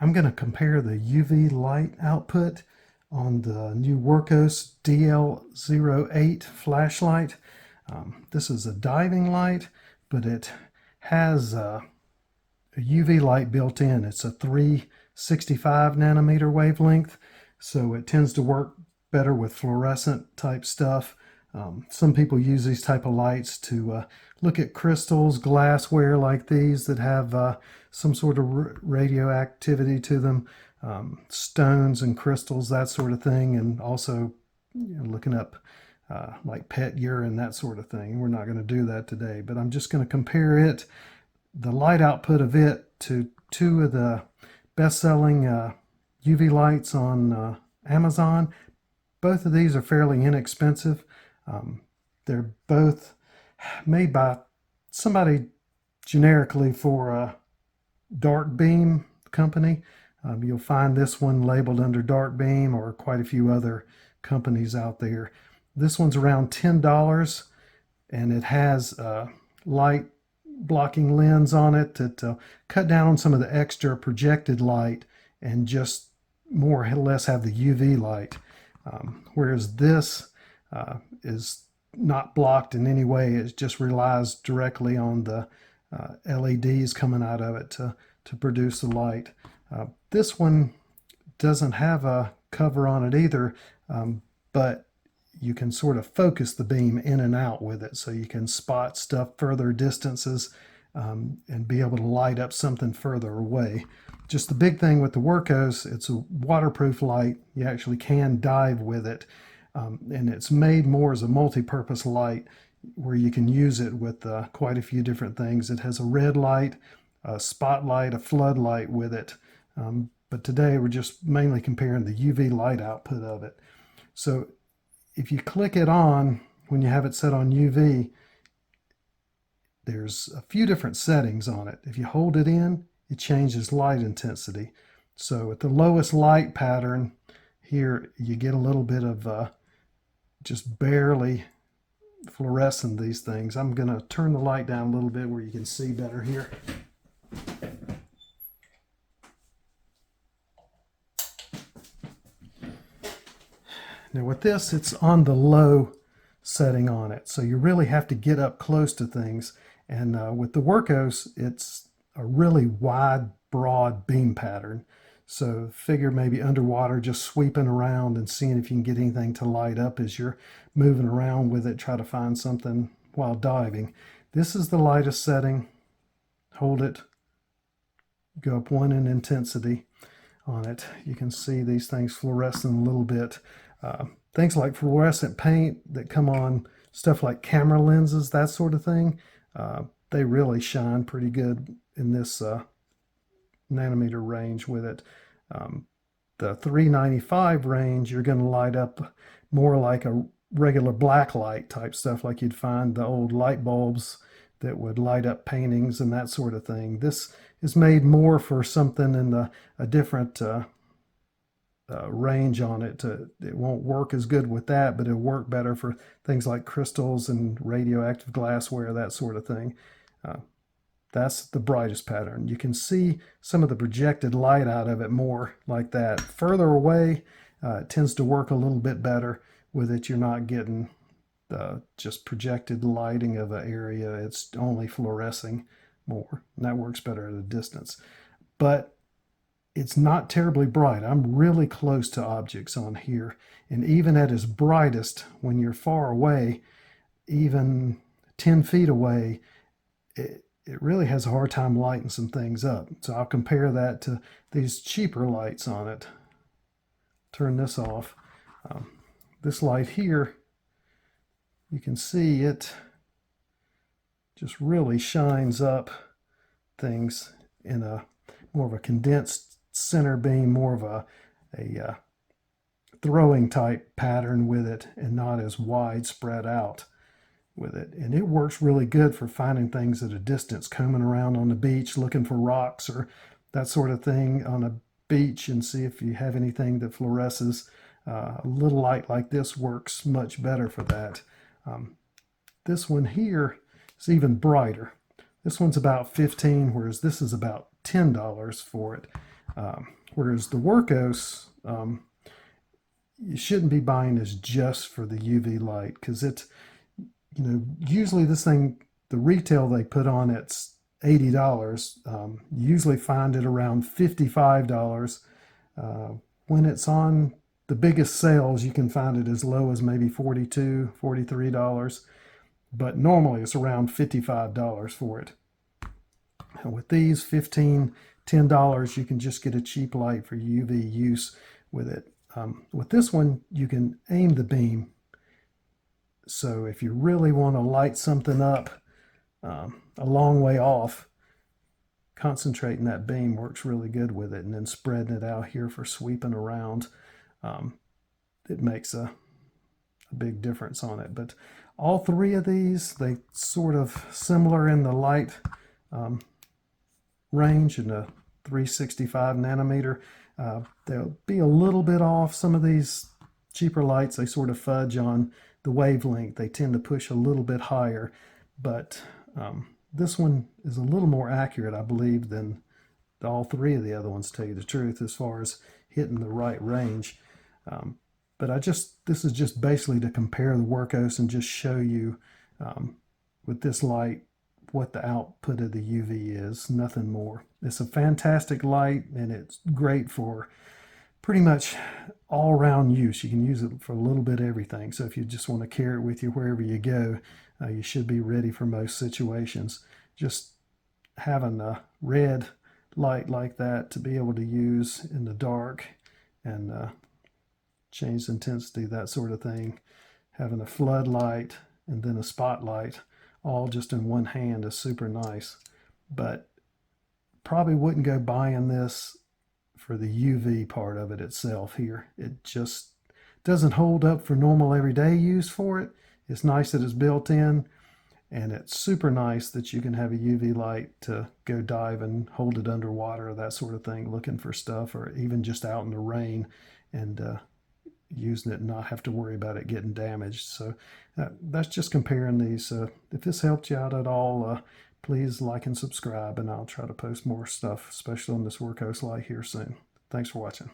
I'm going to compare the UV light output on the new Wurkkos DL08 flashlight. This is a diving light, but it has a UV light built in. It's a 365 nanometer wavelength, so it tends to work better with fluorescent type stuff. Some people use these type of lights to look at crystals, glassware like these that have some sort of radioactivity to them, stones and crystals, that sort of thing, and also looking up like pet urine, that sort of thing. We're not going to do that today, but I'm just going to compare the light output of it, to two of the best-selling UV lights on Amazon. Both of these are fairly inexpensive. They're both made by somebody generically for a Darkbeam company. You'll find this one labeled under Darkbeam, or quite a few other companies out there. This one's around $10, and it has a light blocking lens on it that cut down on some of the extra projected light and just more or less have the UV light. Whereas this is not blocked in any way. It just relies directly on the LEDs coming out of it to produce the light. This one doesn't have a cover on it either, but you can sort of focus the beam in and out with it, so you can spot stuff further distances and be able to light up something further away. Just the big thing with the Wurkkos, it's a waterproof light. You actually can dive with it, and it's made more as a multi-purpose light where you can use it with quite a few different things. It has a red light, a spotlight, a floodlight with it, but today we're just mainly comparing the UV light output of it. So if you click it on, when you have it set on UV, there's a few different settings on it. If you hold it in, it changes light intensity. So at the lowest light pattern here, you get a little bit of just barely fluorescent, these things. I'm going to turn the light down a little bit where you can see better here. Now with this, it's on the low setting on it, so you really have to get up close to things. And with the Wurkkos, it's a really wide, broad beam pattern. So figure maybe underwater, just sweeping around and seeing if you can get anything to light up as you're moving around with it, try to find something while diving. This is the lightest setting. Hold it, go up one in intensity on it. You can see these things fluorescing a little bit. Things like fluorescent paint that come on stuff like camera lenses, that sort of thing, they really shine pretty good in this nanometer range with it. The 395 range, you're going to light up more like a regular black light type stuff, like you'd find the old light bulbs that would light up paintings and that sort of thing. This is made more for something in a different range on it. It won't work as good with that, but it'll work better for things like crystals and radioactive glassware, that sort of thing. That's the brightest pattern. You can see some of the projected light out of it more like that. Further away, it tends to work a little bit better with it. You're not getting just projected lighting of an area. It's only fluorescing more, and that works better at a distance. But it's not terribly bright. I'm really close to objects on here, and even at its brightest, when you're far away, even 10 feet away, it really has a hard time lighting some things up. So I'll compare that to these cheaper lights on it. Turn this off. This light here, you can see it just really shines up things in a more of a condensed center beam, more of a throwing type pattern with it, and not as wide spread out with it. And it works really good for finding things at a distance, combing around on the beach looking for rocks or that sort of thing on a beach, and see if you have anything that fluoresces. A little light like this works much better for that. This one here is even brighter. This one's about $15, whereas this is about $10 for it. Whereas the Wurkkos, you shouldn't be buying this just for the UV light, because it's, usually this thing, the retail they put on it's $80. You usually find it around $55. When it's on the biggest sales, you can find it as low as maybe $42, $43, but normally it's around $55 for it. And with these, $15, $10, you can just get a cheap light for UV use with it. With this one, you can aim the beam. So if you really want to light something up a long way off, concentrating that beam works really good with it, and then spreading it out here for sweeping around, it makes a big difference on it. But all three of these, they sort of similar in the light range in the 365 nanometer. They'll be a little bit off. Some of these cheaper lights, they sort of fudge on the wavelength. They tend to push a little bit higher, but this one is a little more accurate, I believe, than all three of the other ones, to tell you the truth, as far as hitting the right range. But this is just basically to compare the Wurkkos and just show you with this light what the output of the UV is, nothing more. It's a fantastic light, and it's great for pretty much all-around use. You can use it for a little bit of everything. So if you just want to carry it with you wherever you go, you should be ready for most situations. Just having a red light like that to be able to use in the dark and change the intensity, that sort of thing. Having a floodlight and then a spotlight all just in one hand is super nice. But probably wouldn't go buying this for the UV part of it itself here. It just doesn't hold up for normal everyday use for it. It's nice that it's built in, and it's super nice that you can have a UV light to go dive and hold it underwater or that sort of thing, looking for stuff, or even just out in the rain and using it and not have to worry about it getting damaged. So that's just comparing these. If this helped you out at all, please like and subscribe, and I'll try to post more stuff, especially on this Wurkkos light here soon. Thanks for watching.